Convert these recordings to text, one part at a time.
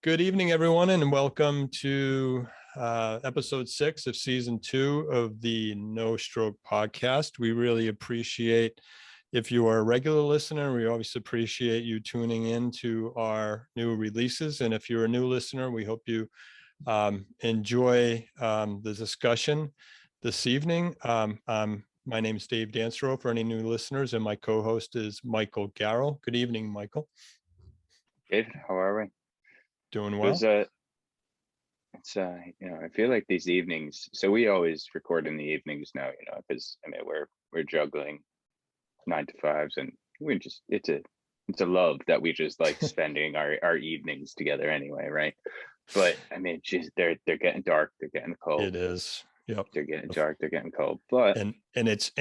Good evening, everyone, and welcome to episode 6 of season 2 of the No Stroke podcast. We really appreciate if you are a regular listener. We always appreciate you tuning in to our new releases. And if you're a new listener, we hope you enjoy the discussion this evening. My name is Dave Dansereau for any new listeners, and my co-host is Michael Garrow. Good evening, Michael. David, how are we? Doing well. I feel like these evenings, so we always record in the evenings now, because we're juggling 9 to 5s, and it's a love that we just like spending our evenings together anyway, right? But they're getting dark, they're getting cold. It is. Yep. They're getting dark, they're getting cold. But it's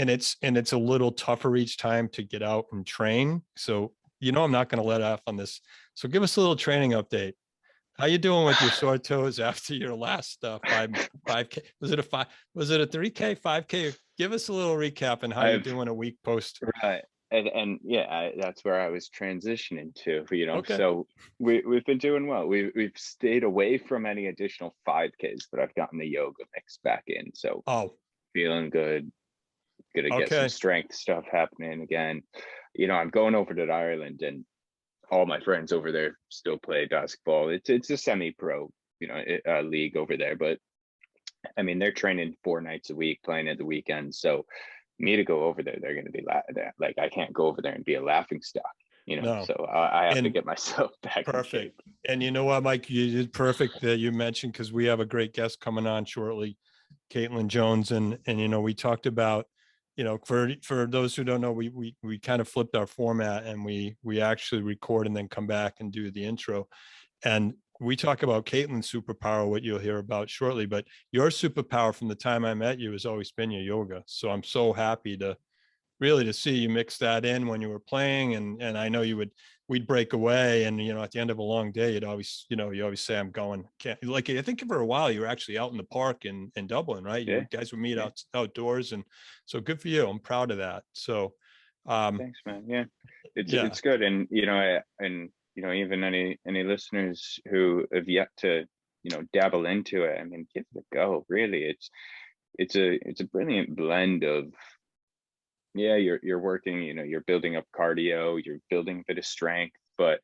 a little tougher each time to get out and train. So I'm not going to let off on this. So give us a little training update. How you doing with your sore toes after your last 5K? Was it a 3K, 5K? Give us a little recap and how you're doing a week post. Right. And that's where I was transitioning to, Okay. So we've been doing well. We've stayed away from any additional 5Ks, but I've gotten the yoga mix back in. So feeling good. Gonna get some strength stuff happening again. I'm going over to Ireland, and all my friends over there still play basketball. It's a semi-pro, league over there, but they're training 4 nights a week, playing at the weekend. So me to go over there, they're going to be like, I can't go over there and be a laughing stock, No. So I have to get myself back. Perfect. And you know what, Mike, you did perfect that you mentioned, because we have a great guest coming on shortly, Kaitlyn Jones. And we talked about, for those who don't know, we kind of flipped our format, and we actually record and then come back and do the intro. And we talk about Kaitlyn's superpower, what you'll hear about shortly, but your superpower from the time I met you has always been your yoga. So I'm so happy to see you mix that in when you were playing. And I know we'd break away, and at the end of a long day, you'd always you always say, I'm going. Like, I think for a while you were actually out in the park in Dublin, right? Yeah. You guys would meet outdoors, and so good for you. I'm proud of that. So thanks, man. Yeah, it's good. And even any listeners who have yet to dabble into it, give it a go. Really, it's a brilliant blend of you're working, you're building up cardio, you're building a bit of strength, but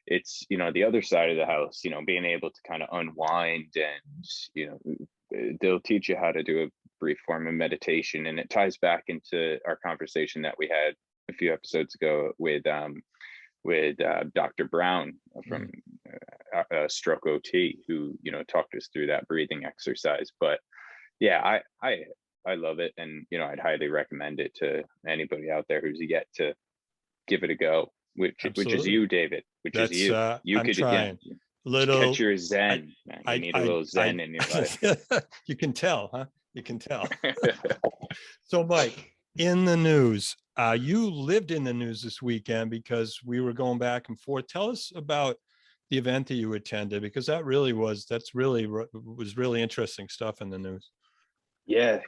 it's the other side of the house, being able to kind of unwind, and they'll teach you how to do a brief form of meditation. And it ties back into our conversation that we had a few episodes ago with Dr. Brown from Stroke OT, who talked us through that breathing exercise. But yeah, I love it, and I'd highly recommend it to anybody out there who's yet to give it a go, which is you, David. That's is you. You I'm could trying. Catch your zen. You need a little zen in your life. You can tell, huh? You can tell. So, Mike, in the news, you lived in the news this weekend because we were going back and forth. Tell us about the event that you attended, because that was really interesting stuff in the news. Yeah.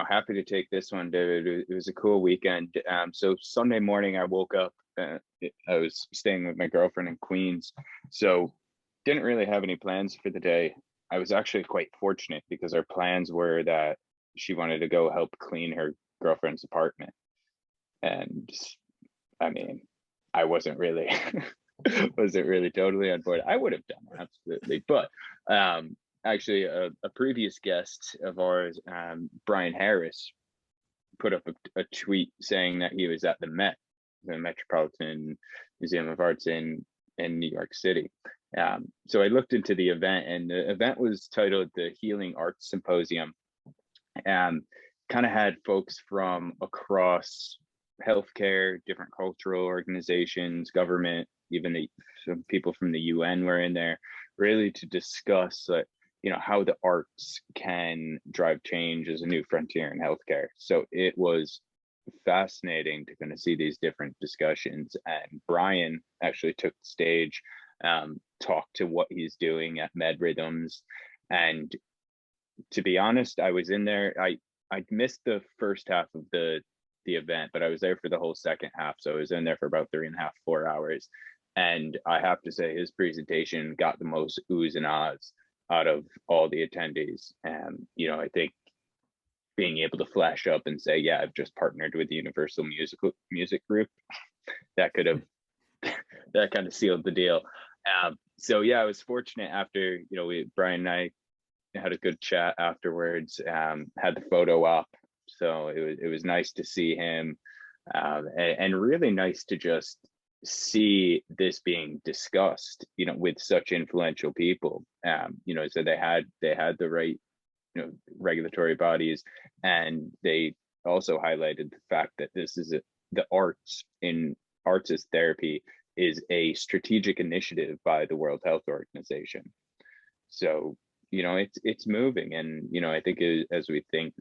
Happy to take this one, David. It was a cool weekend. So Sunday morning, I woke up. I was staying with my girlfriend in Queens, so didn't really have any plans for the day. I was actually quite fortunate, because our plans were that she wanted to go help clean her girlfriend's apartment, and I wasn't really totally on board. I would have done it, absolutely, but actually a previous guest of ours, Brian Harris, put up a tweet saying that he was at the Met, the Metropolitan Museum of Arts in New York City. So I looked into the event, and the event was titled the Healing Arts Symposium. Kind of had folks from across healthcare, different cultural organizations, government, even some people from the UN were in there, really to discuss how the arts can drive change as a new frontier in healthcare. So it was fascinating to kind of see these different discussions. And Brian actually took the stage, talked to what he's doing at Med Rhythms. And to be honest, I was in there. I missed the first half of the event, but I was there for the whole second half. So I was in there for about 3.5, 4 hours. And I have to say his presentation got the most oohs and ahs out of all the attendees. And, I think being able to flash up and say, yeah, I've just partnered with the Universal Music Group, that could have, that kind of sealed the deal. So yeah, I was fortunate after, Brian and I had a good chat afterwards, had the photo up. So it was nice to see him, and really nice to just see this being discussed, with such influential people. So they had the right, regulatory bodies, and they also highlighted the fact that this is the arts as therapy is a strategic initiative by the World Health Organization. So, it's moving, and I think as we think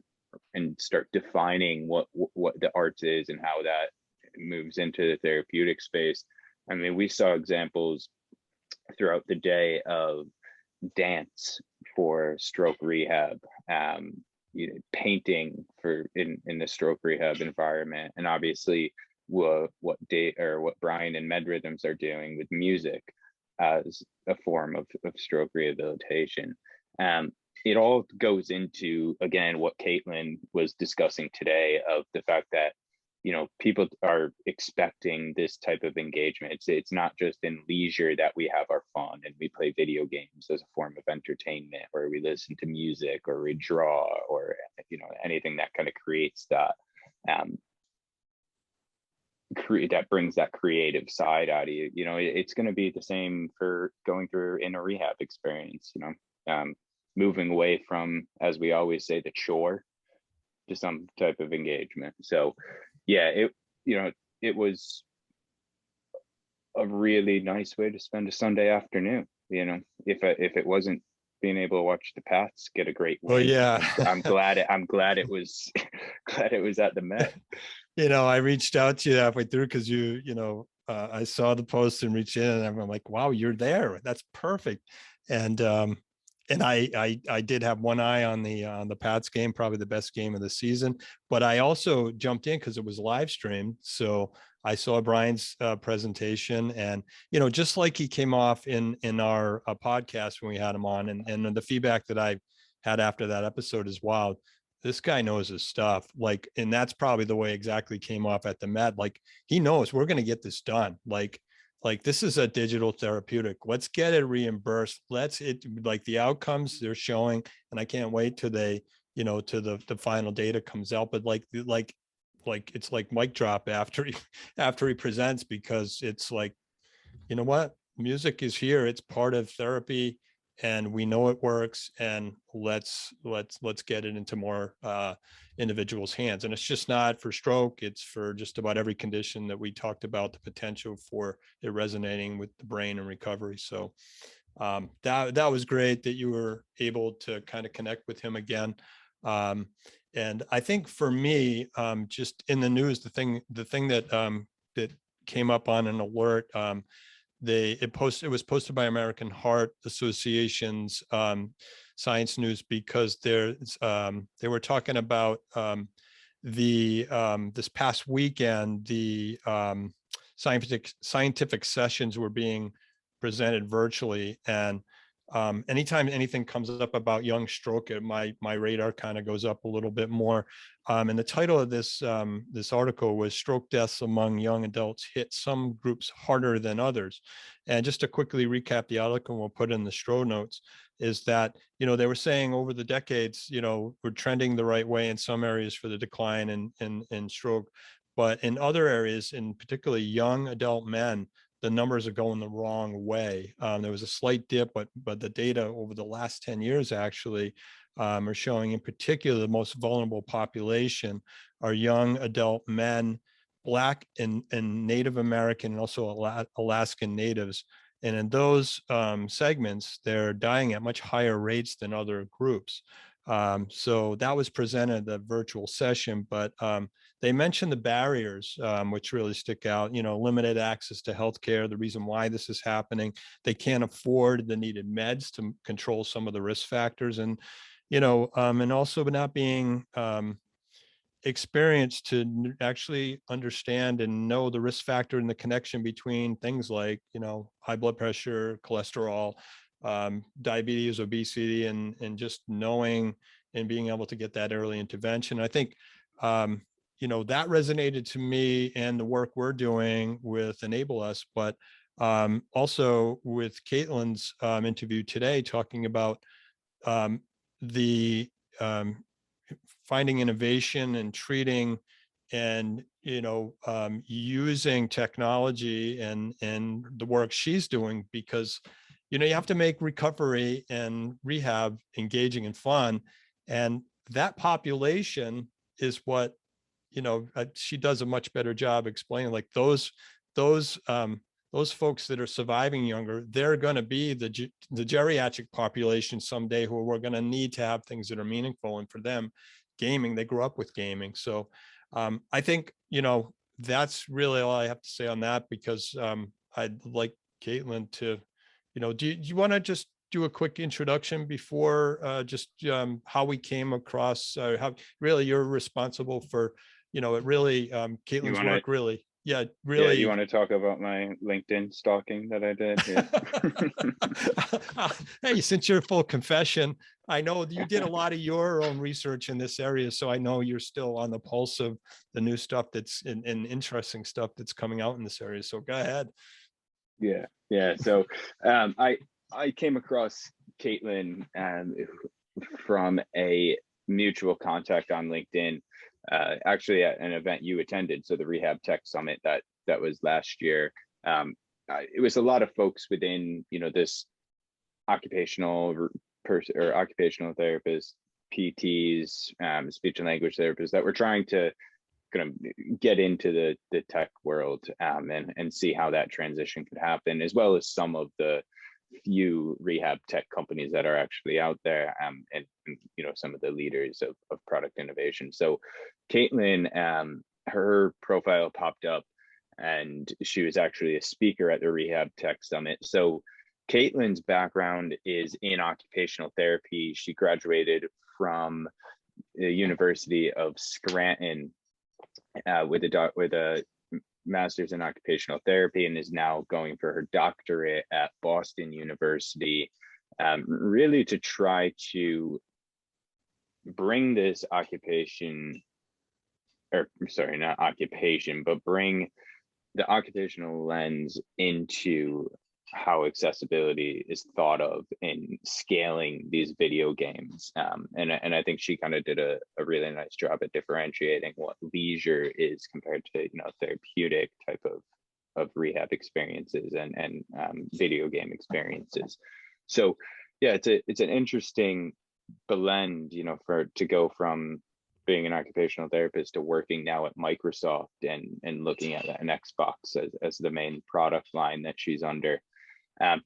and start defining what the arts is and how that moves into the therapeutic space. I mean, we saw examples throughout the day of dance for stroke rehab, painting in the stroke rehab environment, and obviously what Brian and Med Rhythms are doing with music as a form of stroke rehabilitation. It all goes into, again, what Kaitlyn was discussing today, of the fact that, people are expecting this type of engagement. It's not just in leisure that we have our fun and we play video games as a form of entertainment, or we listen to music, or we draw, or, anything that kind of creates that, that brings that creative side out of you. It's going to be the same for going through in a rehab experience, moving away from, as we always say, the chore to some type of engagement. So yeah, it was a really nice way to spend a Sunday afternoon. If it wasn't being able to watch the Pats get a great win, Well, yeah. I'm glad it was glad it was at the Met. I reached out to you halfway through because I saw the post and reached in, and I'm like, wow, you're there. That's perfect. And I did have one eye on the Pats game, probably the best game of the season. But I also jumped in because it was live streamed, so I saw Brian's presentation, and just like he came off in our podcast when we had him on, and the feedback that I had after that episode is, wow, this guy knows his stuff. Like, and that's probably the way exactly came off at the Met. Like, he knows we're going to get this done. Like this is a digital therapeutic. Let's get it reimbursed. Like the outcomes they're showing. And I can't wait till they, to the final data comes out. But like it's like mic drop after he presents, because it's like, what, music is here. It's part of therapy, and we know it works, and let's get it into more individuals' hands. And it's just not for stroke, it's for just about every condition that we talked about, the potential for it resonating with the brain and recovery. So that was great that you were able to kind of connect with him again. And I think for me, just in the news, the thing that that came up on an alert, it was posted by American Heart Association's Science News, because they were talking about this past weekend, the scientific sessions were being presented virtually, and anytime anything comes up about young stroke, my radar kind of goes up a little bit more. And the title of this article was "Stroke Deaths Among Young Adults Hit Some Groups Harder Than Others." And just to quickly recap the article, and we'll put in the show notes, is that, they were saying over the decades, we're trending the right way in some areas for the decline in stroke, but in other areas, in particularly young adult men, the numbers are going the wrong way. There was a slight dip, but the data over the last 10 years actually are showing, in particular, the most vulnerable population are young adult men, Black and Native American, and also Alaskan Natives. And in those segments, they're dying at much higher rates than other groups. So that was presented at the virtual session, but they mentioned the barriers, which really stick out, limited access to healthcare, the reason why this is happening. They can't afford the needed meds to control some of the risk factors, and, and also not being experience to actually understand and know the risk factor and the connection between things like, high blood pressure, cholesterol, diabetes, obesity, and just knowing and being able to get that early intervention. I think, that resonated to me and the work we're doing with Enable Us, but also with Kaitlyn's interview today, talking about the finding innovation and treating and using technology and the work she's doing, because you have to make recovery and rehab engaging and fun, and that population is what she does a much better job explaining, like those folks that are surviving younger, they're going to be the geriatric population someday, who we're going to need to have things that are meaningful. And for them, gaming, they grew up with gaming. So I think, that's really all I have to say on that, because I'd like Kaitlyn to, do you want to just do a quick introduction before just how we came across, how really you're responsible for, it really, Kaitlyn's work really. Yeah, really. Yeah, you want to talk about my LinkedIn stalking that I did? Yeah. Hey, since you're full confession, I know you did a lot of your own research in this area, so I know you're still on the pulse of the new stuff that's and interesting stuff that's coming out in this area. So go ahead. Yeah. So I came across Kaitlyn from a mutual contact on LinkedIn. Actually at an event you attended, so the Rehab Tech Summit that was last year. It was a lot of folks within this occupational therapists, PTs, speech and language therapists that were trying to kind of get into the tech world and see how that transition could happen, as well as some of the few rehab tech companies that are actually out there, and some of the leaders of product innovation. So Kaitlyn, her profile popped up, and she was actually a speaker at the Rehab Tech Summit. So Kaitlyn's background is in occupational therapy. She graduated from the University of Scranton with a master's in occupational therapy, and is now going for her doctorate at Boston University, really to try to bring this bring the occupational lens into how accessibility is thought of in scaling these video games. And I think she kind of did a really nice job at differentiating what leisure is compared to, therapeutic type of rehab experiences and video game experiences. So yeah, it's an interesting blend, to go from being an occupational therapist to working now at Microsoft and looking at an Xbox as the main product line that she's under.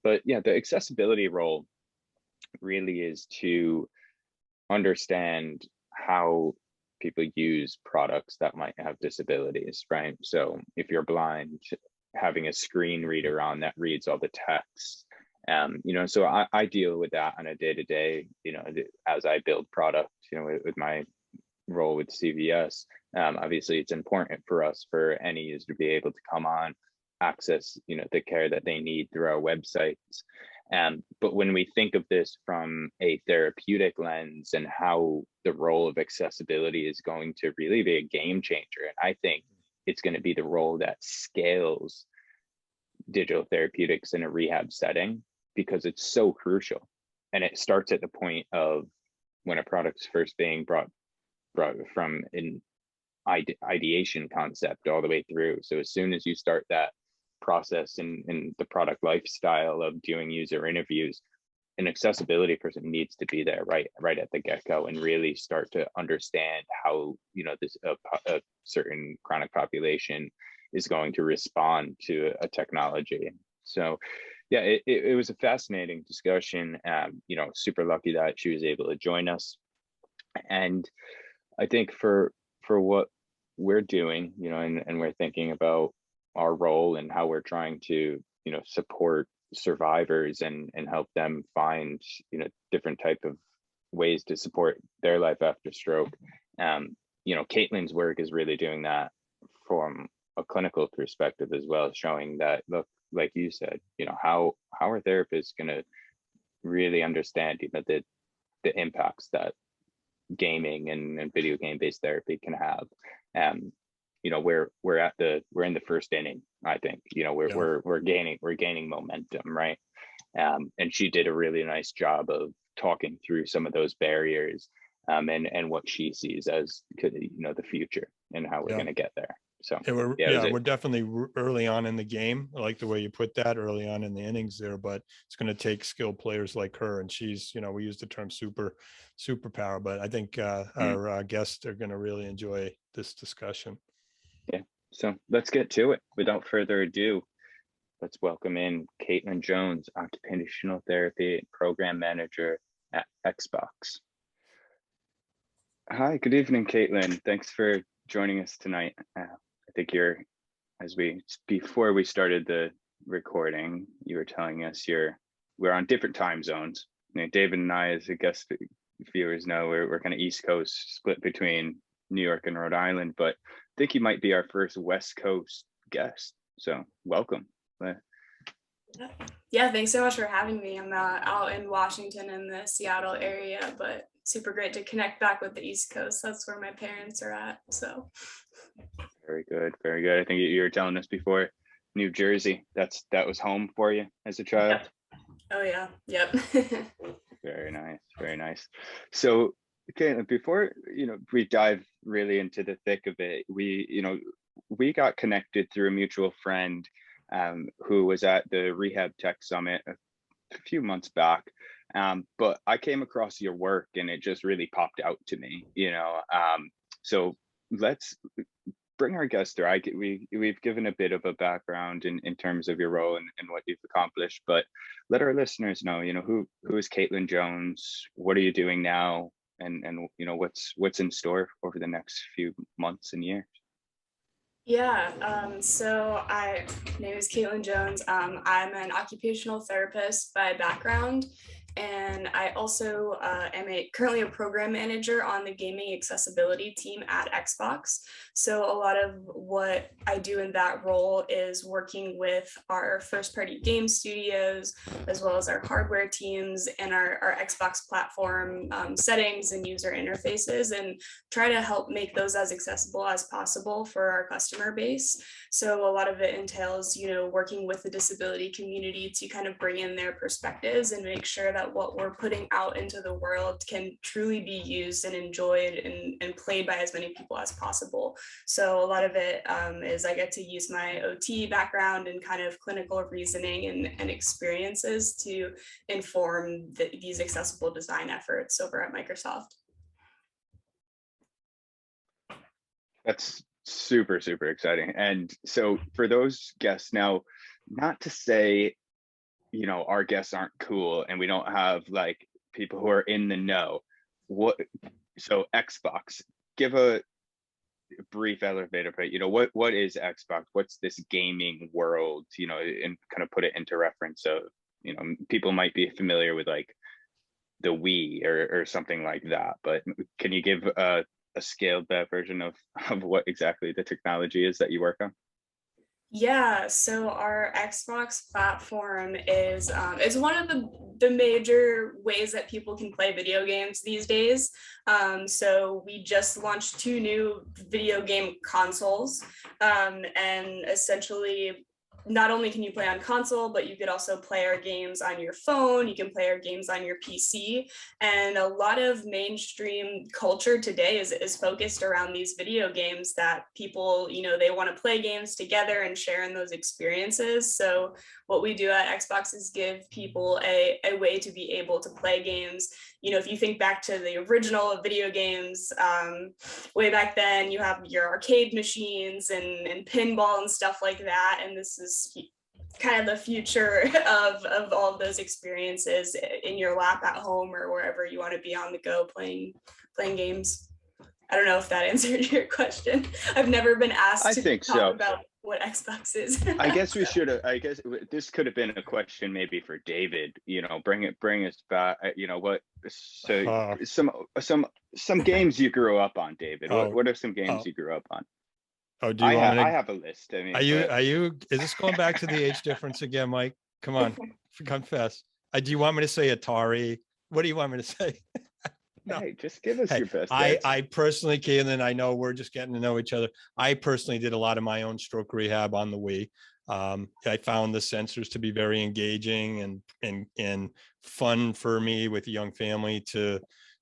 But yeah, the accessibility role really is to understand how people use products that might have disabilities, right? So if you're blind, having a screen reader on that reads all the text, so I deal with that on a day-to-day, as I build product, with my role with CVS. Obviously it's important for us, for any user to be able to come on, access the care that they need through our websites. But when we think of this from a therapeutic lens and how the role of accessibility is going to really be a game changer, and I think it's going to be the role that scales digital therapeutics in a rehab setting, because it's so crucial. And it starts at the point of when a product's first being brought from an ideation concept all the way through. So as soon as you start that process in the product lifestyle of doing user interviews, an accessibility person needs to be there right at the get-go and really start to understand how this a certain chronic population is going to respond to a technology. So yeah, it was a fascinating discussion. Super lucky that she was able to join us. And I think for what we're doing, and we're thinking about our role and how we're trying to, support survivors and help them find, different type of ways to support their life after stroke. Kaitlyn's work is really doing that from a clinical perspective as well, showing that, look, like you said, how are therapists going to really understand, the impacts that gaming and video game based therapy can have. We're in the first inning, I think. We're gaining momentum, right? And she did a really nice job of talking through some of those barriers, and what she sees as the future and how we're going to get there. So we're definitely early on in the game. I like the way you put that, early on in the innings there, but it's going to take skilled players like her. And she's, we use the term superpower, but I think our guests are going to really enjoy this discussion. Yeah. So let's get to it. Without further ado, let's welcome in Kaitlyn Jones, Occupational Therapy Program Manager at Xbox. Hi, good evening, Kaitlyn. Thanks for joining us tonight. I think before we started the recording, you were telling us we're on different time zones. David and I, as the guest viewers know, we're kind of East Coast, split between New York and Rhode Island, but I think you might be our first West Coast guest. So welcome. Yeah, thanks so much for having me. I'm out in Washington in the Seattle area, but super great to connect back with the East Coast. That's where my parents are at. So very good, very good. I think you were telling us before, New Jersey, that was home for you as a child. Yep. Oh yeah, yep. Very nice, very nice. So Kaitlyn, before we dive really into the thick of it, we got connected through a mutual friend who was at the Rehab Tech Summit a few months back. But I came across your work and it just really popped out to me, so let's bring our guest through. We've given a bit of a background in terms of your role and what you've accomplished, but let our listeners know, who is Kaitlyn Jones? What are you doing now? And what's in store over the next few months and years? Yeah, so my name is Kaitlyn Jones. I'm an occupational therapist by background, and I also am currently a program manager on the gaming accessibility team at Xbox. So a lot of what I do in that role is working with our first-party game studios, as well as our hardware teams and our Xbox platform settings and user interfaces, and try to help make those as accessible as possible for our customer base. So a lot of it entails, working with the disability community to kind of bring in their perspectives and make sure that what we're putting out into the world can truly be used and enjoyed and played by as many people as possible. So a lot of it is I get to use my OT background and kind of clinical reasoning and experiences to inform these accessible design efforts over at Microsoft. That's super, super exciting. And so for those guests now, not to say, our guests aren't cool and we don't have like people who are in the know. So Xbox, give a brief elevator pitch, what is Xbox? What's this gaming world, and kind of put it into reference of, people might be familiar with like the Wii or something like that, but can you give a scaled back version of what exactly the technology is that you work on? Yeah, so our Xbox platform is one of the major ways that people can play video games these days. So we just launched 2 new video game consoles, and essentially not only can you play on console, but you could also play our games on your phone. You can play our games on your PC. And a lot of mainstream culture today is focused around these video games that people, they want to play games together and share in those experiences. So what we do at Xbox is give people a way to be able to play games. If you think back to the original video games, way back then, you have your arcade machines and pinball and stuff like that. And this is kind of the future of all of those experiences in your lap at home or wherever you want to be on the go playing games. I don't know if that answered your question. I've never been asked to talk about what Xbox is. I guess we should have. I guess this could have been a question maybe for David. Bring us back. What? So some games you grew up on, David. What are some games you grew up on? Oh, do you want me to? I have a list. I mean, are you? Is this going back to the age difference again, Mike? Come on, confess. Do you want me to say Atari? What do you want me to say? No. Hey, just give us your best. I personally, Kaitlyn, I know we're just getting to know each other. I personally did a lot of my own stroke rehab on the Wii. I found the sensors to be very engaging and fun for me with a young family to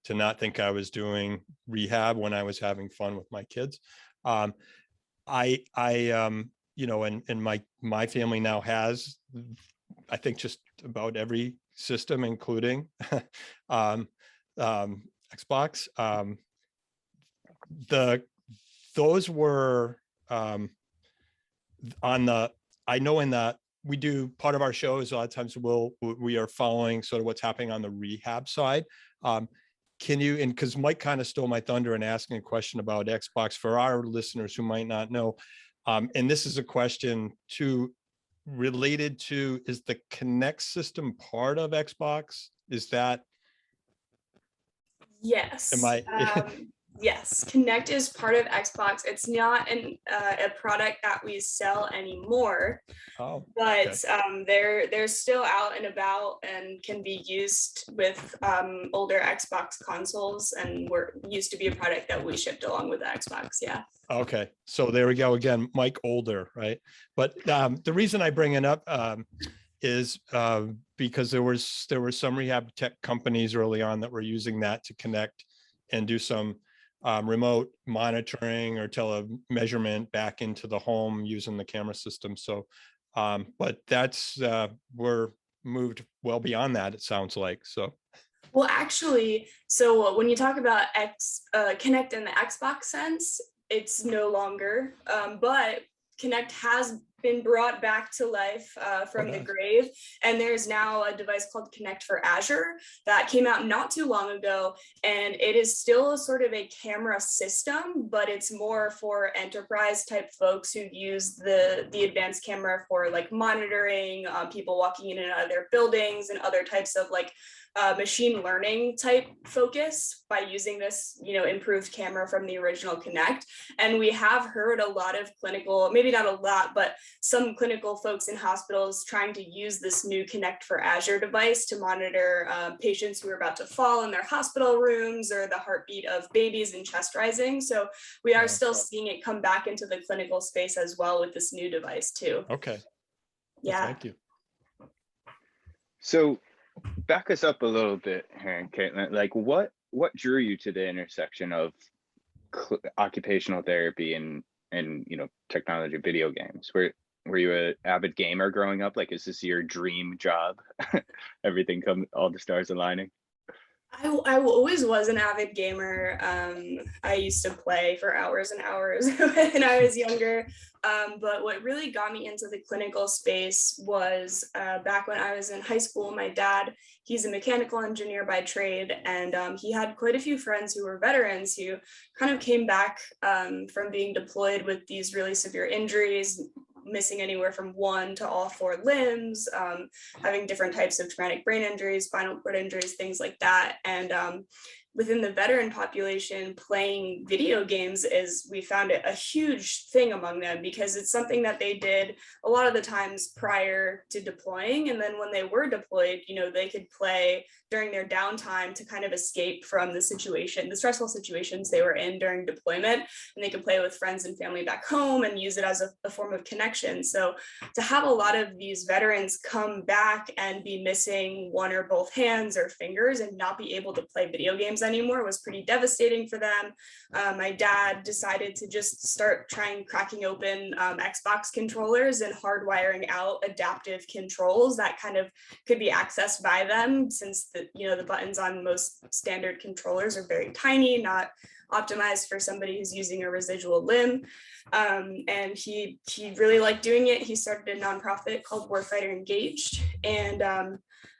not think I was doing rehab when I was having fun with my kids. And my family now has, I think, just about every system, including Xbox. Those were I know in that we do part of our shows, a lot of times we are following sort of what's happening on the rehab side. Can you, and because Mike kind of stole my thunder in asking a question about Xbox for our listeners who might not know, and this is a question related to, is the Kinect system part of Xbox? Is that? Yes. Am I? Yes, Kinect is part of Xbox. It's not a product that we sell anymore, but they're still out and about and can be used with older Xbox consoles, and used to be a product that we shipped along with the Xbox. Yeah. Okay, so there we go again, Mike older, right? But the reason I bring it up is because there were some rehab tech companies early on that were using that to connect and do some remote monitoring or telemeasurement back into the home using the camera system. So, but that's we're moved well beyond that, it sounds like. So. Well, actually, so when you talk about Kinect in the Xbox sense, it's no longer, but Kinect has been brought back to life from the grave. And there's now a device called Kinect for Azure that came out not too long ago. And it is still sort of a camera system, but it's more for enterprise type folks who use the advanced camera for like monitoring people walking in and out of their buildings and other types of like machine learning type focus by using this, improved camera from the original Kinect. And we have heard a lot of clinical, maybe not a lot, but some clinical folks in hospitals trying to use this new Kinect for Azure device to monitor patients who are about to fall in their hospital rooms, or the heartbeat of babies and chest rising. So we are still seeing it come back into the clinical space as well with this new device too. Okay. Yeah. Well, thank you. So back us up a little bit here, Kaitlyn. Like what drew you to the intersection of occupational therapy and technology, video games? Were you an avid gamer growing up? Like, is this your dream job? Everything all the stars aligning? I always was an avid gamer. I used to play for hours and hours when I was younger. But what really got me into the clinical space was back when I was in high school. My dad, he's a mechanical engineer by trade, and he had quite a few friends who were veterans who kind of came back from being deployed with these really severe injuries, missing anywhere from 1 to all 4 limbs, having different types of traumatic brain injuries, spinal cord injuries, things like that. And within the veteran population, playing video games we found it a huge thing among them, because it's something that they did a lot of the times prior to deploying. And then when they were deployed, they could play during their downtime to kind of escape from the stressful situations they were in during deployment. And they could play with friends and family back home and use it as a form of connection. So to have a lot of these veterans come back and be missing 1 or both hands or fingers and not be able to play video games anymore was pretty devastating for them. My dad decided to just start cracking open Xbox controllers and hardwiring out adaptive controls that kind of could be accessed by them, since the buttons on most standard controllers are very tiny, not optimized for somebody who's using a residual limb. And he really liked doing it. He started a nonprofit called Warfighter Engaged. And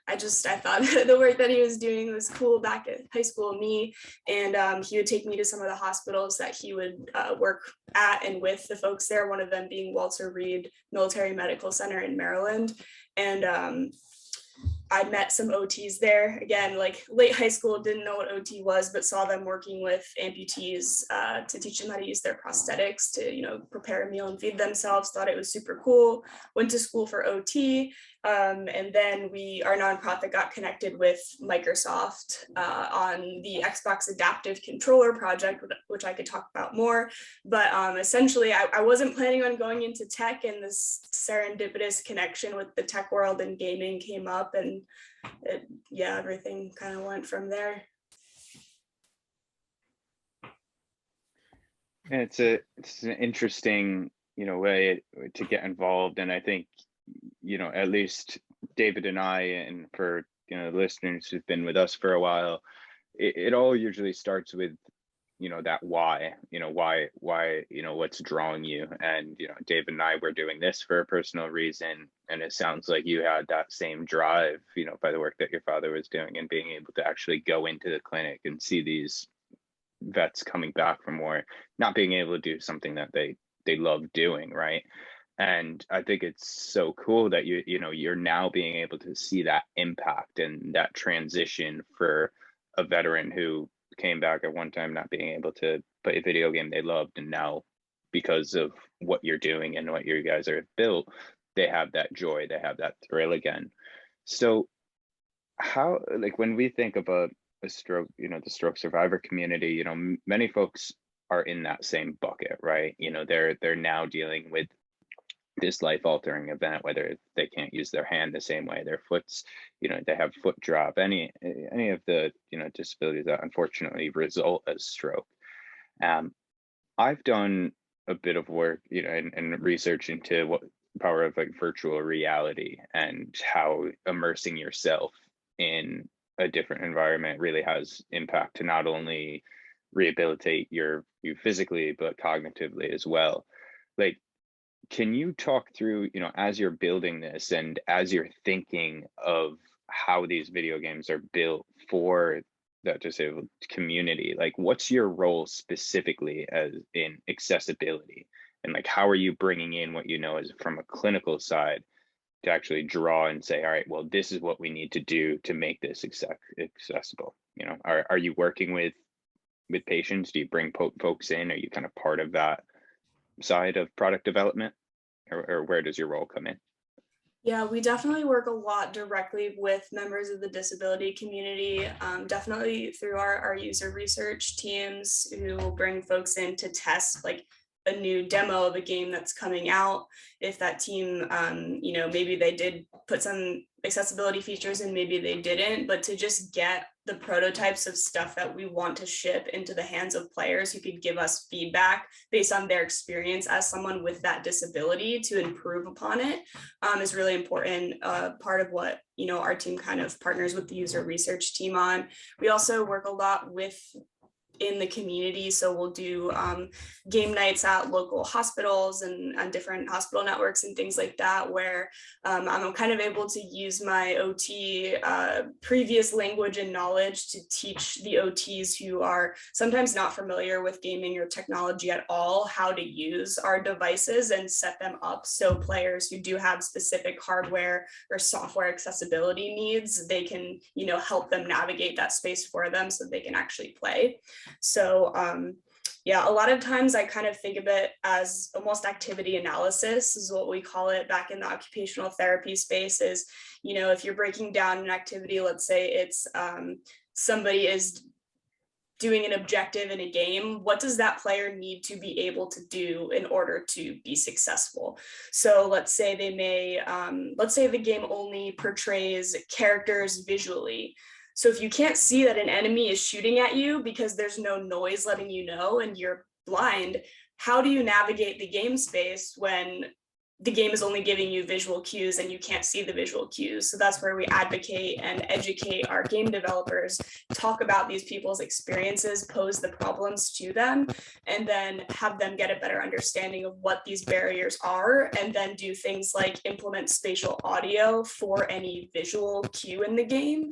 I thought the work that he was doing was cool back at high school me. And he would take me to some of the hospitals that he would work at and with the folks there, one of them being Walter Reed Military Medical Center in Maryland. And I met some OTs there. Again, like late high school, didn't know what OT was, but saw them working with amputees to teach them how to use their prosthetics to, prepare a meal and feed themselves. Thought it was super cool. Went to school for OT. And then our nonprofit got connected with Microsoft on the Xbox Adaptive Controller project, which I could talk about more. But essentially, I wasn't planning on going into tech, and this serendipitous connection with the tech world and gaming came up, and everything kind of went from there. And it's an interesting, way to get involved. And I think, at least David and I, and for, the listeners who've been with us for a while, it all usually starts with, that why, what's drawing you. And, David and I were doing this for a personal reason. And it sounds like you had that same drive, by the work that your father was doing, and being able to actually go into the clinic and see these vets coming back from war, not being able to do something that they love doing, right? And I think it's so cool that you're now being able to see that impact and that transition for a veteran who came back at one time not being able to play a video game they loved, and now because of what you're doing and what you guys are built, they have that joy, they have that thrill again. So how, like, when we think about a stroke, the stroke survivor community, many folks are in that same bucket, right? They're now dealing with this life-altering event, whether they can't use their hand the same way, their foot's, they have foot drop, any of the, disabilities that unfortunately result as stroke. I've done a bit of work, and research into what the power of like virtual reality and how immersing yourself in a different environment really has impact to not only rehabilitate you physically, but cognitively as well. Like, can you talk through, as you're building this and as you're thinking of how these video games are built for that disabled community, like what's your role specifically as in accessibility? And like, how are you bringing in what is from a clinical side to actually draw and say, all right, well, this is what we need to do to make this accessible? Are you working with patients? Do you bring folks in? Are you kind of part of that side of product development, or where does your role come in? Yeah, we definitely work a lot directly with members of the disability community, definitely through our user research teams who will bring folks in to test like a new demo of a game that's coming out. If that team, maybe they did put some accessibility features and maybe they didn't, but to just get the prototypes of stuff that we want to ship into the hands of players who could give us feedback based on their experience as someone with that disability to improve upon it is really important. Part of what, our team kind of partners with the user research team on. We also work a lot in the community. So we'll do game nights at local hospitals and different hospital networks and things like that, where I'm kind of able to use my OT previous language and knowledge to teach the OTs who are sometimes not familiar with gaming or technology at all, how to use our devices and set them up. So players who do have specific hardware or software accessibility needs, they can, help them navigate that space for them so they can actually play. So a lot of times I kind of think of it as almost activity analysis is what we call it back in the occupational therapy space. Is, if you're breaking down an activity, let's say it's somebody is doing an objective in a game, what does that player need to be able to do in order to be successful? So let's say let's say the game only portrays characters visually. So if you can't see that an enemy is shooting at you because there's no noise letting you know and you're blind, how do you navigate the game space when the game is only giving you visual cues and you can't see the visual cues. So that's where we advocate and educate our game developers, talk about these people's experiences, pose the problems to them, and then have them get a better understanding of what these barriers are, and then do things like implement spatial audio for any visual cue in the game.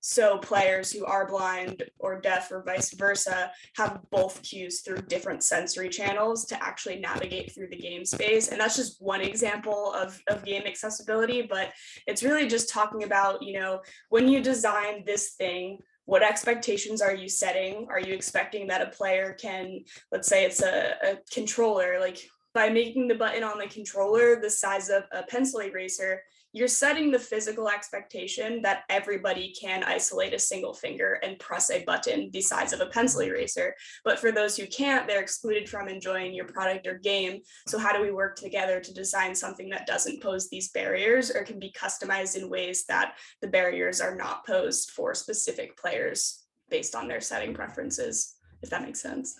So players who are blind or deaf or vice versa have both cues through different sensory channels to actually navigate through the game space. And that's just one example of game accessibility, but it's really just talking about, you know, when you design this thing, what expectations are you setting? Are you expecting that a player can, let's say it's a controller, like by making the button on the controller the size of a pencil eraser, you're setting the physical expectation that everybody can isolate a single finger and press a button the size of a pencil eraser. But for those who can't, they're excluded from enjoying your product or game. So how do we work together to design something that doesn't pose these barriers or can be customized in ways that the barriers are not posed for specific players based on their setting preferences, if that makes sense?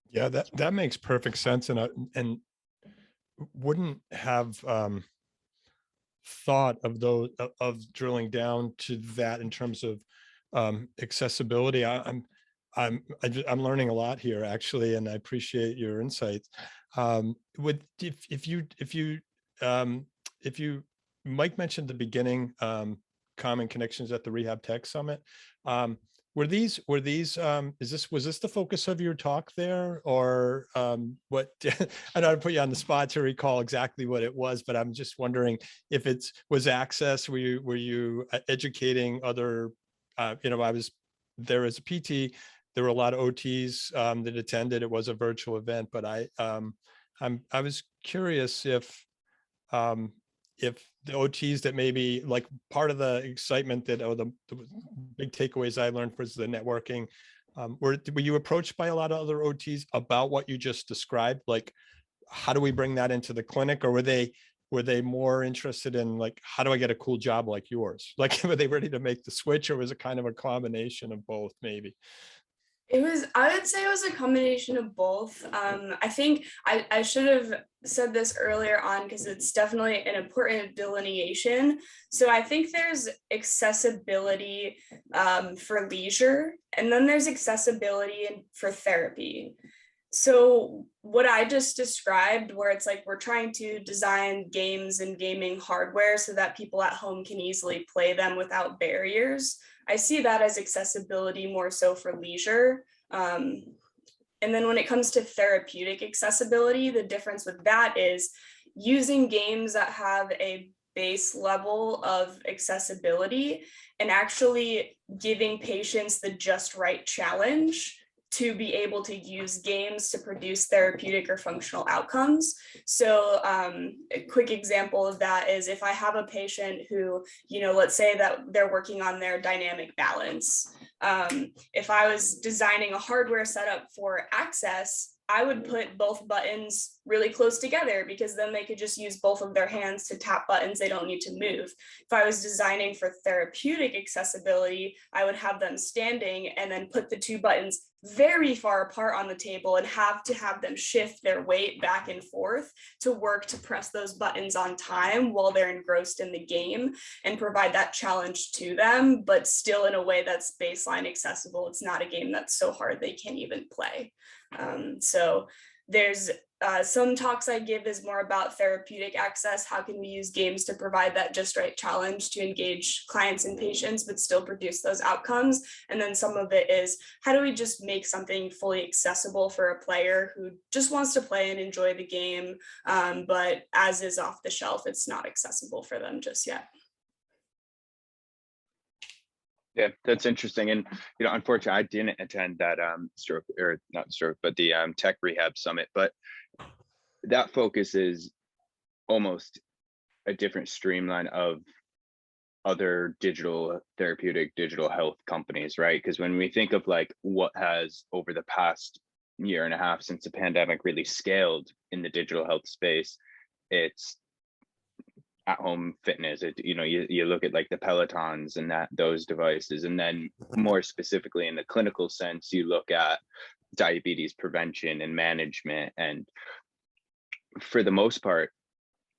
Yeah, that makes perfect sense, and wouldn't have thought of those of drilling down to that in terms of accessibility. I'm learning a lot here, actually, and I appreciate your insights. If you Mike mentioned the beginning, common connections at the Rehab Tech Summit. Was this the focus of your talk there, or what? I don't want to put you on the spot to recall exactly what it was, but I'm just wondering if it was access. Were you educating other? You know, I was there as a PT. There were a lot of OTs that attended. It was a virtual event, but I was curious if the OTs that maybe, like, part of the excitement that, or the big takeaways I learned was the networking. Were you approached by a lot of other OTs about what you just described? Like, how do we bring that into the clinic? Or were they more interested in, like, how do I get a cool job like yours? Like, were they ready to make the switch, or was it kind of a combination of both, maybe? I would say it was a combination of both. I think I should have said this earlier on because it's definitely an important delineation. So I think there's accessibility for leisure, and then there's accessibility for therapy. So what I just described, where it's like we're trying to design games and gaming hardware so that people at home can easily play them without barriers, I see that as accessibility more so for leisure. And then when it comes to therapeutic accessibility, the difference with that is using games that have a base level of accessibility and actually giving patients the just right challenge to be able to use games to produce therapeutic or functional outcomes. So a quick example of that is if I have a patient who, you know, let's say that they're working on their dynamic balance. If I was designing a hardware setup for access, I would put both buttons really close together because then they could just use both of their hands to tap buttons. They don't need to move. If I was designing for therapeutic accessibility, I would have them standing and then put the two buttons very far apart on the table and have them shift their weight back and forth to work to press those buttons on time while they're engrossed in the game and provide that challenge to them, but still in a way that's baseline accessible. It's not a game that's so hard they can't even play. So there's some talks I give is more about therapeutic access. How can we use games to provide that just right challenge to engage clients and patients, but still produce those outcomes? And then some of it is, how do we just make something fully accessible for a player who just wants to play and enjoy the game, but as is off the shelf, it's not accessible for them just yet. Yeah, that's interesting. And, you know, unfortunately, I didn't attend that stroke, or not stroke, but the tech rehab summit. But that focus is almost a different streamline of other digital therapeutic digital health companies, right? Because when we think of like what has over the past year and a half since the pandemic really scaled in the digital health space, it's at-home fitness. You know, you look at like the Pelotons and those devices, and then more specifically in the clinical sense, you look at diabetes prevention and management. And for the most part,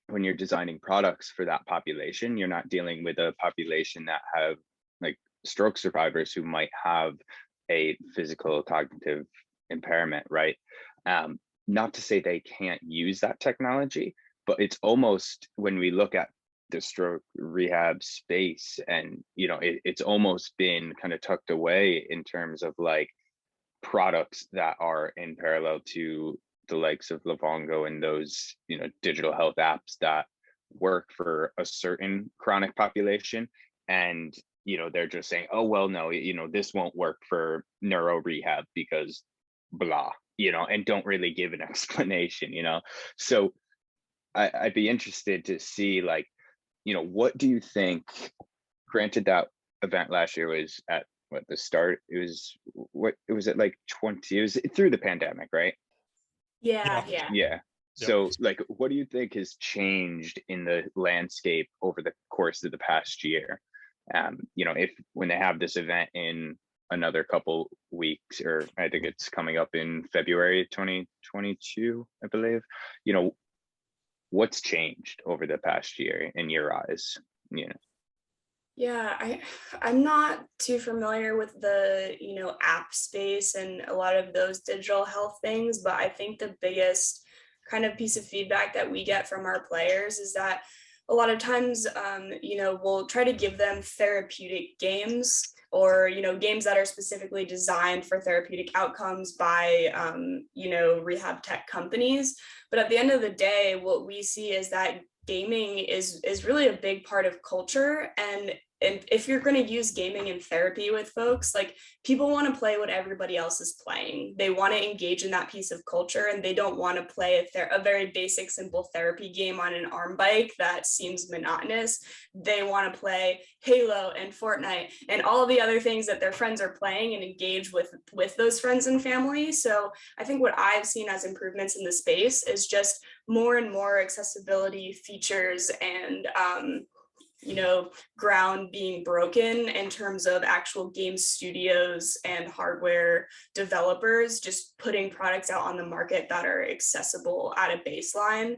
when you're designing products for that population, you're not dealing with a population that have like stroke survivors who might have a physical cognitive impairment, right? Not to say they can't use that technology, but it's almost, when we look at the stroke rehab space, and it's almost been kind of tucked away in terms of like products that are in parallel to the likes of Livongo and those digital health apps that work for a certain chronic population. And they're just saying, oh well, no, this won't work for neuro rehab because blah, and don't really give an explanation. So I'd be interested to see, like, what do you think? Granted, that event last year was at the start, it was at like 20, it was through the pandemic, right? Yeah. Yeah. So like, what do you think has changed in the landscape over the course of the past year? If when they have this event in another couple weeks, or I think it's coming up in February 2022, I believe, what's changed over the past year in your eyes? Yeah, I'm not too familiar with the, app space and a lot of those digital health things, but I think the biggest kind of piece of feedback that we get from our players is that a lot of times, we'll try to give them therapeutic games, or, games that are specifically designed for therapeutic outcomes by, rehab tech companies. But at the end of the day, what we see is that gaming is really a big part of culture. And if you're going to use gaming in therapy with folks, like, people want to play what everybody else is playing. They want to engage in that piece of culture, and they don't want to play a very basic, simple therapy game on an arm bike that seems monotonous. They want to play Halo and Fortnite and all the other things that their friends are playing, and engage with those friends and family. So I think what I've seen as improvements in the space is just more and more accessibility features, and ground being broken in terms of actual game studios and hardware developers just putting products out on the market that are accessible at a baseline,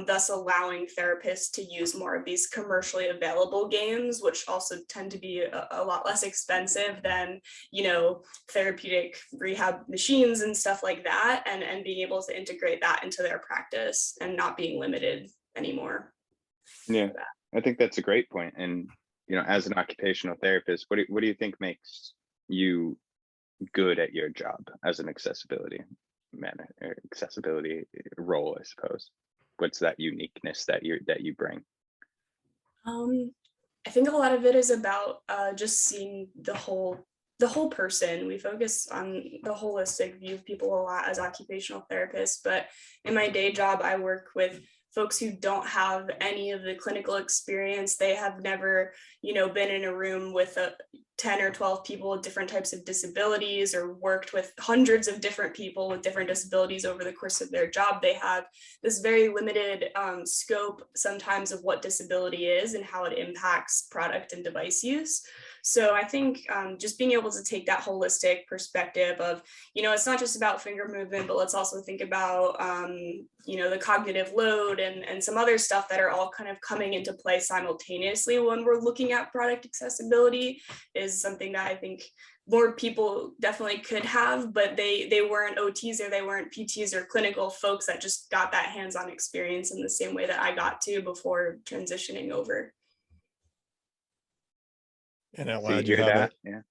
thus allowing therapists to use more of these commercially available games, which also tend to be a lot less expensive than therapeutic rehab machines and stuff like that, and being able to integrate that into their practice and not being limited anymore. Yeah, I think that's a great point. And as an occupational therapist, what do you think makes you good at your job as an accessibility role, I suppose? What's that uniqueness that you bring? I think a lot of it is about just seeing the whole person. We focus on the holistic view of people a lot as occupational therapists, but in my day job, I work with folks who don't have any of the clinical experience. They have never, been in a room with 10 or 12 people with different types of disabilities, or worked with hundreds of different people with different disabilities over the course of their job. They have this very limited scope sometimes of what disability is and how it impacts product and device use. So I think just being able to take that holistic perspective of, it's not just about finger movement, but let's also think about, the cognitive load and some other stuff that are all kind of coming into play simultaneously when we're looking at product accessibility, is something that I think more people definitely could have, but they weren't OTs, or they weren't PTs or clinical folks that just got that hands-on experience in the same way that I got to before transitioning over. And So allowed you you hear have that? it.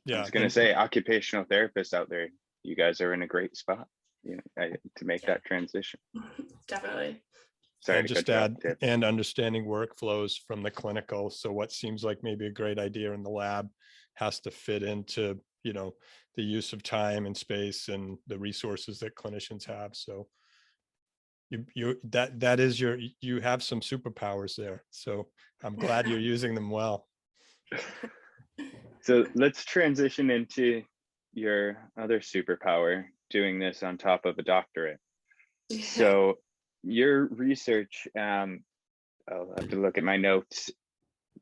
Yeah. I was going to say, occupational therapists out there, you guys are in a great spot, to make that transition. Definitely. Sorry And to just cut you off, add, Tiff. and understanding workflows from the clinical. So what seems like maybe a great idea in the lab has to fit into, the use of time and space and the resources that clinicians have. So you have some superpowers there. So I'm glad you're using them well. So let's transition into your other superpower, doing this on top of a doctorate. So your research, I'll have to look at my notes,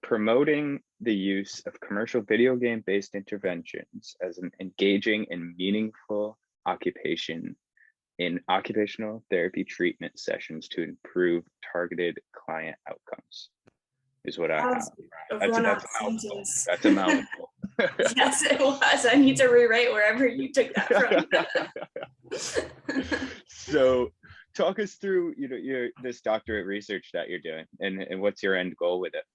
promoting the use of commercial video game based interventions as an engaging and meaningful occupation in occupational therapy treatment sessions to improve targeted client outcomes, is what I have. That's a mouthful. That's a mouthful. Yes, it was. I need to rewrite wherever you took that from. So talk us through, this doctorate research that you're doing, and what's your end goal with it?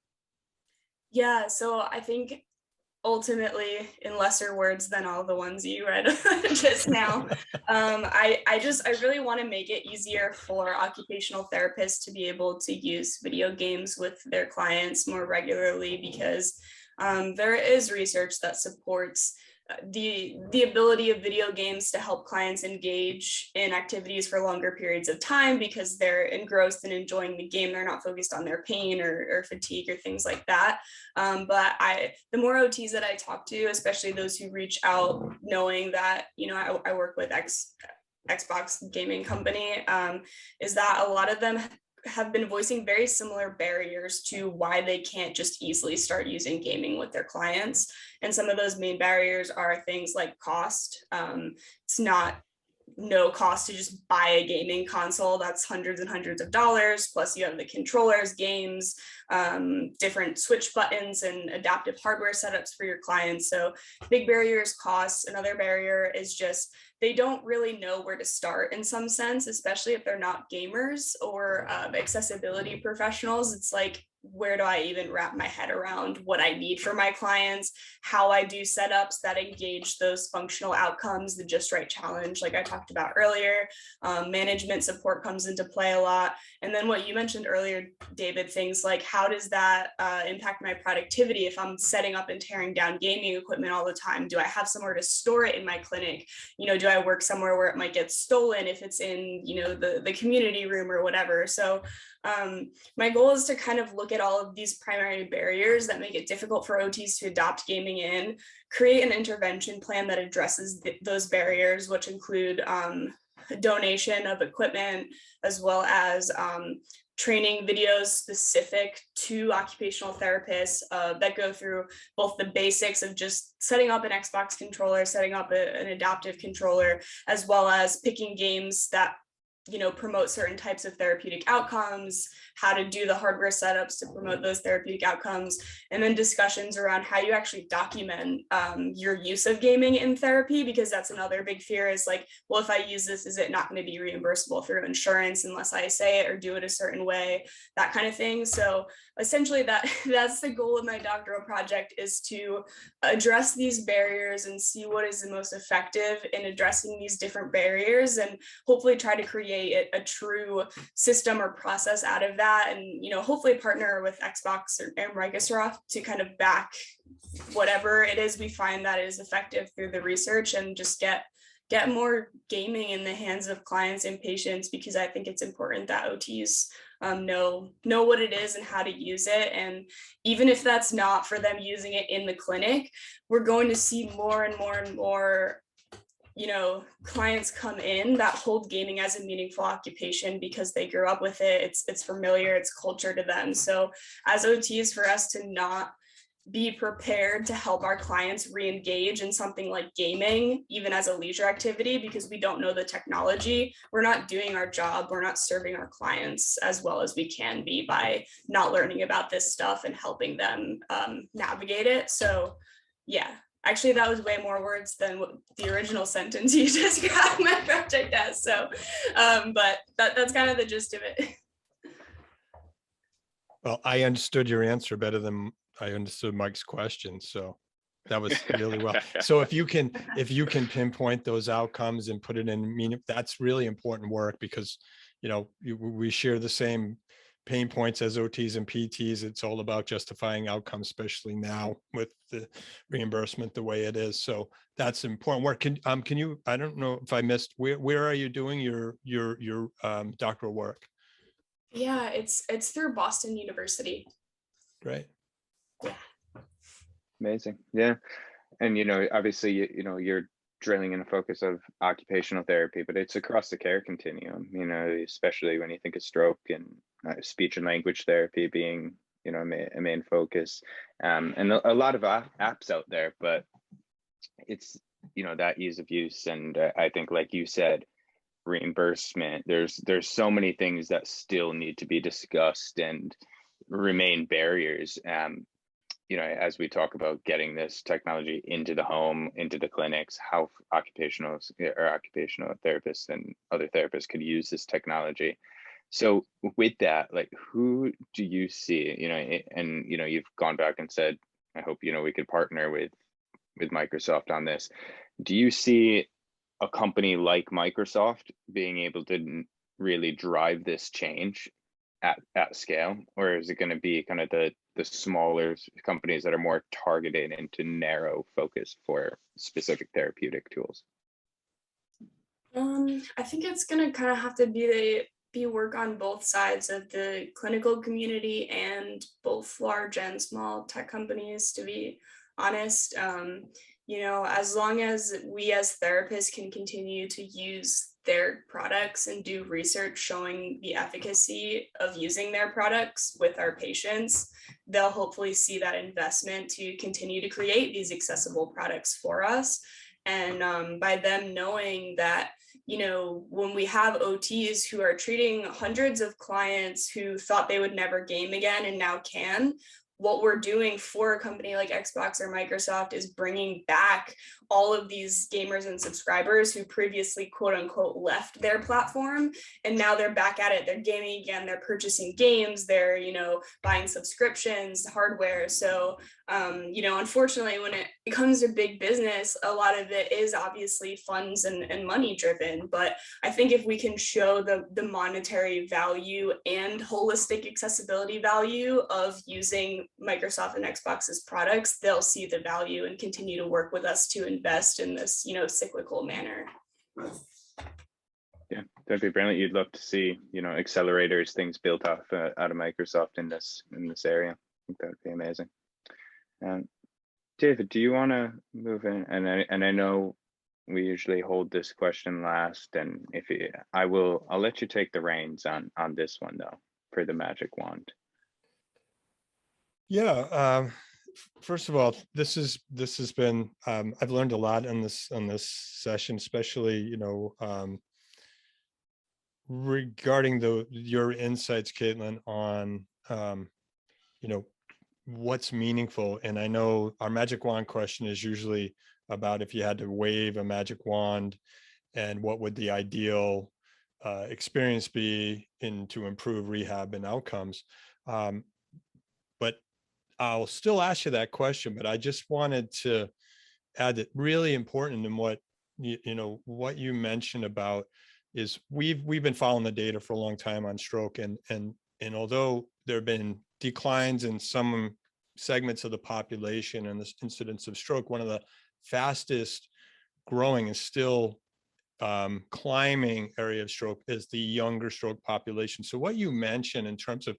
Yeah, so I think ultimately, in lesser words than all the ones you read just now, I really want to make it easier for occupational therapists to be able to use video games with their clients more regularly, because there is research that supports the ability of video games to help clients engage in activities for longer periods of time because they're engrossed in enjoying the game. They're not focused on their pain or fatigue or things like that. But the more OTs that I talk to, especially those who reach out knowing that, I work with Xbox gaming company, is that a lot of them have been voicing very similar barriers to why they can't just easily start using gaming with their clients. And some of those main barriers are things like cost. It's not no cost to just buy a gaming console. That's hundreds and hundreds of dollars. Plus you have the controllers, games, different switch buttons and adaptive hardware setups for your clients. So big barrier is cost. Another barrier is just they don't really know where to start in some sense, especially if they're not gamers or accessibility professionals. It's like, where do I even wrap my head around what I need for my clients, how I do setups that engage those functional outcomes, the just right challenge, like I talked about earlier. Management support comes into play a lot. And then what you mentioned earlier, David, things like how does that impact my productivity if I'm setting up and tearing down gaming equipment all the time? Do I have somewhere to store it in my clinic? Do I work somewhere where it might get stolen if it's in, the community room or whatever? So my goal is to kind of look at all of these primary barriers that make it difficult for OTs to adopt gaming in, create an intervention plan that addresses those barriers, which include donation of equipment, as well as training videos specific to occupational therapists that go through both the basics of just setting up an Xbox controller, setting up an adaptive controller, as well as picking games that promote certain types of therapeutic outcomes, how to do the hardware setups to promote those therapeutic outcomes, and then discussions around how you actually document your use of gaming in therapy, because that's another big fear is like, well, if I use this, is it not going to be reimbursable through insurance unless I say it or do it a certain way, that kind of thing. So essentially that's the goal of my doctoral project, is to address these barriers and see what is the most effective in addressing these different barriers, and hopefully try to create a true system or process out of that, and hopefully partner with Xbox and Microsoft to kind of back whatever it is we find that is effective through the research, and just get more gaming in the hands of clients and patients, because I think it's important that OTs know what it is and how to use it. And even if that's not for them using it in the clinic, we're going to see more and more and more clients come in that hold gaming as a meaningful occupation because they grew up with it. It's familiar, it's culture to them. So as OTs, for us to not be prepared to help our clients re-engage in something like gaming, even as a leisure activity, because we don't know the technology, we're not doing our job, we're not serving our clients as well as we can be by not learning about this stuff and helping them navigate it. So yeah. Actually, that was way more words than what the original sentence you described my project as. So, but that's kind of the gist of it. Well, I understood your answer better than I understood Mike's question. So that was really well. So if you can pinpoint those outcomes and put it in meaning, that's really important work, because, we share the same pain points as OTs and PTs. It's all about justifying outcomes, especially now with the reimbursement the way it is. So that's important work. Can you, I don't know if I missed, where are you doing your doctoral work? Yeah, it's through Boston University. Great. Yeah. Amazing. Yeah. And, obviously, you're drilling in a focus of occupational therapy, but it's across the care continuum, especially when you think of stroke and speech and language therapy being, a main focus, and a lot of apps out there, but it's that ease of use. And I think, like you said, reimbursement, there's so many things that still need to be discussed and remain barriers. As we talk about getting this technology into the home, into the clinics, how occupational therapists and other therapists could use this technology. So with that, like, who do you see, and you've gone back and said, I hope we could partner with Microsoft on this. Do you see a company like Microsoft being able to really drive this change at scale, or is it going to be kind of the smaller companies that are more targeted into narrow focus for specific therapeutic tools? I think it's going to kind of have to be work on both sides of the clinical community and both large and small tech companies, to be honest. As long as we as therapists can continue to use their products and do research showing the efficacy of using their products with our patients, they'll hopefully see that investment to continue to create these accessible products for us. And by them knowing that, when we have OTs who are treating hundreds of clients who thought they would never game again and now can, what we're doing for a company like Xbox or Microsoft is bringing back all of these gamers and subscribers who previously, quote unquote, left their platform, and now they're back at it. They're gaming again, they're purchasing games, they're, buying subscriptions, hardware. So, unfortunately, when it comes to big business, a lot of it is obviously funds and money driven. But I think if we can show the monetary value and holistic accessibility value of using Microsoft and Xbox's products, they'll see the value and continue to work with us to invest in this, cyclical manner. Yeah, that'd be brilliant. You'd love to see, accelerators, things built out of Microsoft in this area. I think that would be amazing. David, do you want to move in? And I know we usually hold this question last, and I'll let you take the reins on this one though, for the magic wand. Yeah. First of all, this has been I've learned a lot on this session, especially regarding your insights, Kaitlyn, on what's meaningful. And I know our magic wand question is usually about if you had to wave a magic wand, and what would the ideal experience be to improve rehab and outcomes. But I'll still ask you that question, but I just wanted to add that really important in what you mentioned about is we've been following the data for a long time on stroke, and although there have been declines in some segments of the population and the incidence of stroke, one of the fastest growing is still climbing area of stroke is the younger stroke population. So what you mentioned in terms of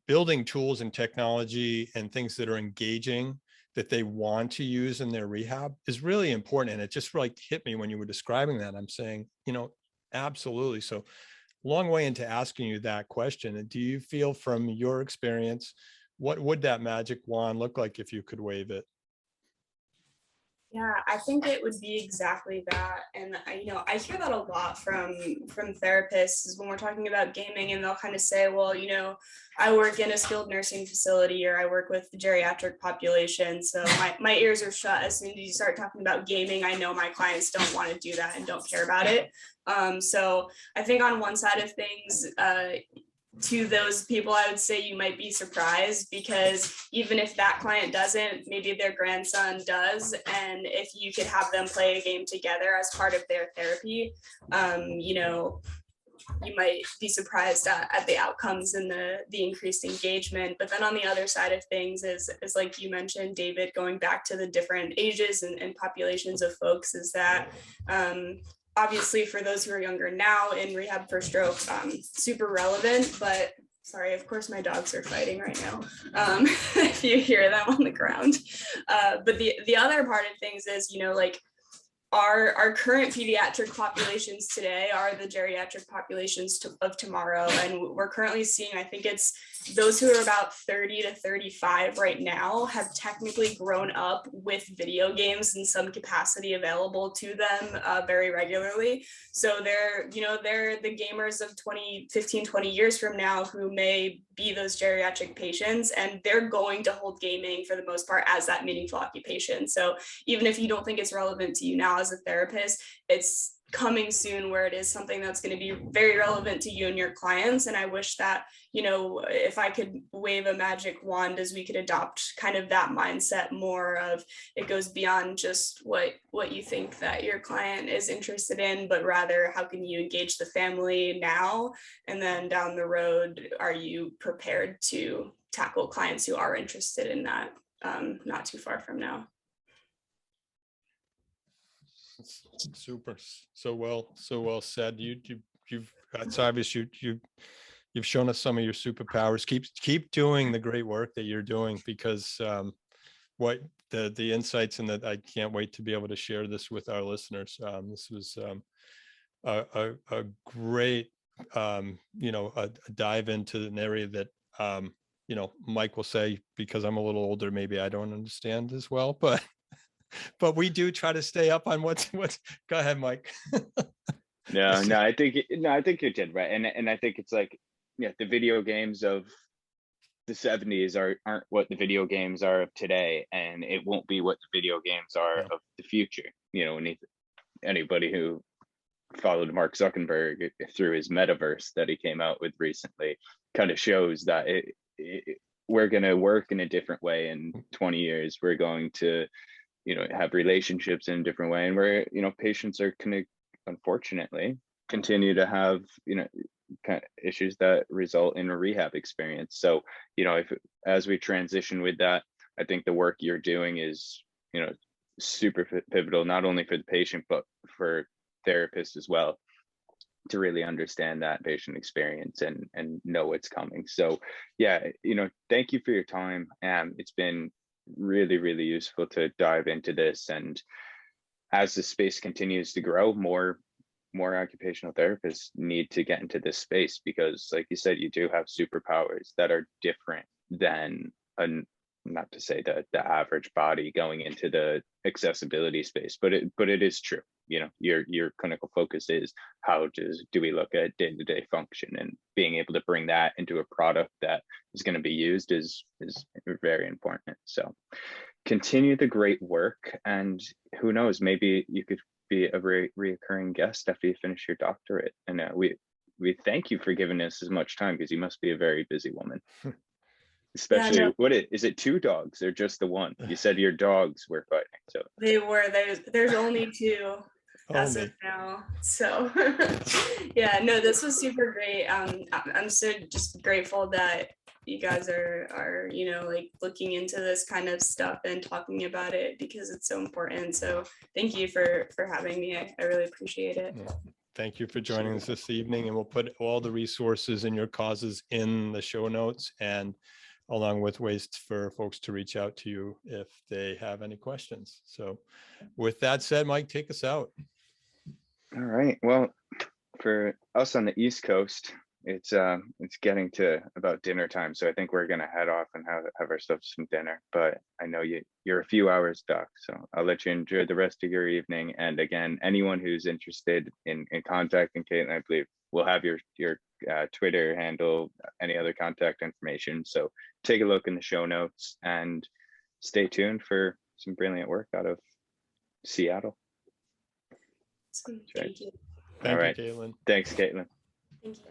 building tools and technology and things that are engaging that they want to use in their rehab is really important. And it just really hit me when you were describing that. I'm saying, absolutely. So long way into asking you that question. Do you feel from your experience, what would that magic wand look like if you could wave it? Yeah, I think it would be exactly that. And I hear that a lot from therapists is when we're talking about gaming, and they'll kind of say, well, I work in a skilled nursing facility, or I work with the geriatric population, so my ears are shut as soon as you start talking about gaming. I know my clients don't want to do that and don't care about it. So I think on one side of things, to those people, I would say you might be surprised, because even if that client doesn't, maybe their grandson does. And if you could have them play a game together as part of their therapy, you might be surprised at the outcomes and the increased engagement. But then on the other side of things is like you mentioned, David, going back to the different ages and populations of folks, is that obviously, for those who are younger now in rehab for stroke, super relevant. But sorry, of course, my dogs are fighting right now, if you hear them on the ground. But the other part of things is, our current pediatric populations today are the geriatric populations of tomorrow. And we're currently seeing, I think it's those who are about 30 to 35 right now have technically grown up with video games in some capacity available to them very regularly. So they're the gamers of 15, 20 years from now who may be those geriatric patients, and they're going to hold gaming for the most part as that meaningful occupation. So even if you don't think it's relevant to you now as a therapist, it's coming soon where it is something that's going to be very relevant to you and your clients. And I wish that, if I could wave a magic wand, as we could adopt kind of that mindset more of it goes beyond just what you think that your client is interested in, but rather how can you engage the family now, and then down the road, are you prepared to tackle clients who are interested in that not too far from now. Super. So well said. You've it's obvious you've shown us some of your superpowers. Keep doing the great work that you're doing, because what the insights, and that I can't wait to be able to share this with our listeners. This was a great a dive into an area that Mike will say, because I'm a little older, maybe I don't understand as well, but we do try to stay up on what's go ahead, Mike. No, I think you did right. And I think it's like, the video games of the 70s aren't what the video games are of today, and it won't be what the video games are of the future. Anybody who followed Mark Zuckerberg through his metaverse that he came out with recently kind of shows that we're going to work in a different way in 20 years. We're going to have relationships in a different way, and where patients are going to, unfortunately, continue to have kind of issues that result in a rehab experience. So if as we transition with that, I think the work you're doing is super pivotal, not only for the patient but for therapists as well, to really understand that patient experience and know what's coming. So thank you for your time. It's been really, really useful to dive into this, and as the space continues to grow, more occupational therapists need to get into this space, because like you said, you do have superpowers that are different than not to say that the average body going into the accessibility space, but it is true. Your clinical focus is how do we look at day-to-day function, and being able to bring that into a product that is going to be used is very important. So continue the great work, and who knows, maybe you could be a reoccurring guest after you finish your doctorate. And we thank you for giving us as much time, because you must be a very busy woman. Especially, what is it, 2 dogs or just the one? You said your dogs were fighting. So they were. There's only 2 as of now. So this was super great. I'm so just grateful that you guys are looking into this kind of stuff and talking about it, because it's so important. So thank you for having me. I really appreciate it. Thank you for joining us this evening, and we'll put all the resources and your causes in the show notes, and along with ways for folks to reach out to you if they have any questions. So with that said, Mike, take us out. All right. Well, for us on the East Coast, it's getting to about dinner time. So I think we're going to head off and have ourselves some dinner. But I know you're a few hours back, so I'll let you enjoy the rest of your evening. And again, anyone who's interested in contacting Kaitlyn, I believe we'll have your Twitter handle, any other contact information. So take a look in the show notes, and stay tuned for some brilliant work out of Seattle. Thank you. Thank you, Kaitlyn. Thanks, Kaitlyn. Thank you.